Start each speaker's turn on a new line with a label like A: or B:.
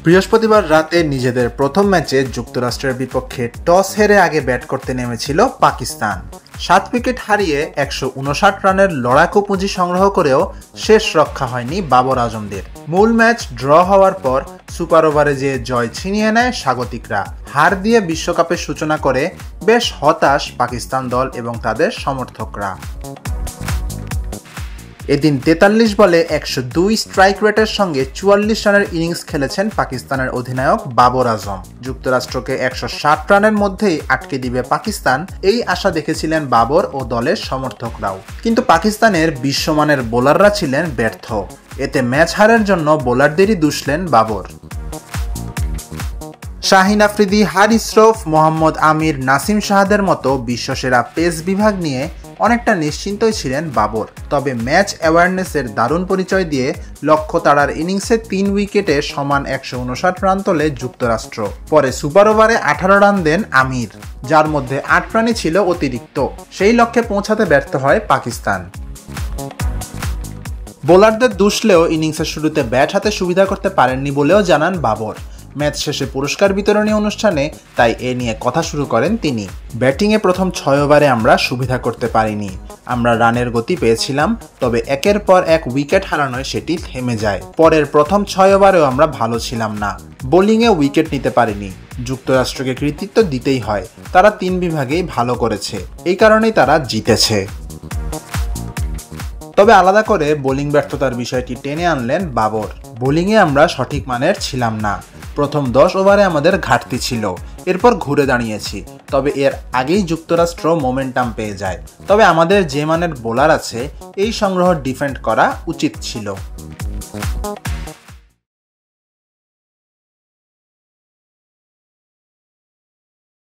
A: বৃহস্পতিবার রাতে নিজেদের প্রথম ম্যাচে যুক্তরাষ্ট্রের বিপক্ষে টস হেরে আগে ব্যাট করতে নেমেছিল পাকিস্তান। 7 উইকেট হারিয়ে 159 রানের লড়াকু পুঁজি সংগ্রহ করেও শেষ রক্ষা হয়নি বাবর আজমদের। মূল ম্যাচ ড্র হওয়ার পর সুপার ওভারে যে জয় ছিনিয়ে নেয় স্বাগতিকরা। হার দিয়ে বিশ্বকাপের সূচনা করে বেশ হতাশ পাকিস্তান দল এবং তাদের সমর্থকরা। এদিন 43 বলে 102 স্ট্রাইক রেটের সঙ্গে 44 রানের ইনিংস খেলেছেন পাকিস্তানের অধিনায়ক বাবর আজম। যুক্তরাষ্ট্রকে 160 রানের মধ্যেই আটকে দিবে পাকিস্তান, এই আশা দেখেছিলেন বাবর ও দলের সমর্থকরাও। কিন্তু পাকিস্তানের বিশ্বমানের বোলাররা ছিলেন ব্যর্থ। এতে ম্যাচ হারের জন্য বোলারদেরই দুষলেন বাবর। শাহিন আফ্রিদি, হারিস রৌফ, মোহাম্মদ আমির, নাসিম শাহাদের মতো বিশ্বসেরা পেস বিভাগ নিয়ে অনেকটা নিশ্চিন্তই ছিলেন বাবর। তবে ম্যাচ অ্যাওয়ারনেসের দারুণ পরিচয় দিয়ে লক্ষ্য তাড়ার ইনিংসে 3 উইকেটে সমান 159 রান তোলে যুক্তরাষ্ট্র। পরে সুপার ওভারে 18 রান দেন আমির, যার মধ্যে 8 রানই ছিল অতিরিক্ত। সেই লক্ষ্যে পৌঁছাতে ব্যর্থ হয় পাকিস্তান। বোলারদের দুষলেও ইনিংসের শুরুতে ব্যাট হাতে সুবিধা করতে পারেননি বলেও জানান বাবর। ম্যাচ শেষে পুরস্কার বিতরণী অনুষ্ঠানে তাই এ নিয়ে কথা শুরু করেন তিনি। ব্যাটিংয়ে প্রথম 6 ওভারে আমরা সুবিধা করতে পারিনি। আমরা রানের গতি পেয়েছিলাম, তবে একের পর এক উইকেট হারানোয় সেটি থেমে যায়। পরের প্রথম 6 ওভারেও আমরা ভালো ছিলাম না। বোলিংয়ে উইকেট নিতে পারিনি। যুক্তরাষ্ট্রকে কৃতিত্ব দিতেই হয়, তারা 3 বিভাগেই ভালো করেছে, এই কারণেই তারা জিতেছে। তবে আলাদা করে বোলিং ব্যর্থতার বিষয়টি টেনে আনলেন বাবর। বোলিংয়ে আমরা সঠিক মানের ছিলাম না। প্রথম 10 ওভারে আমাদের ঘাটতি ছিল, এরপর ঘুরে দাঁড়িয়েছি। তবে এর আগেই যুক্তরাষ্ট্র মোমেন্টাম পেয়ে যায়। তবে আমাদের যে মানের বোলার আছে, এই সংগ্রহ ডিফেন্ড করা উচিত ছিল।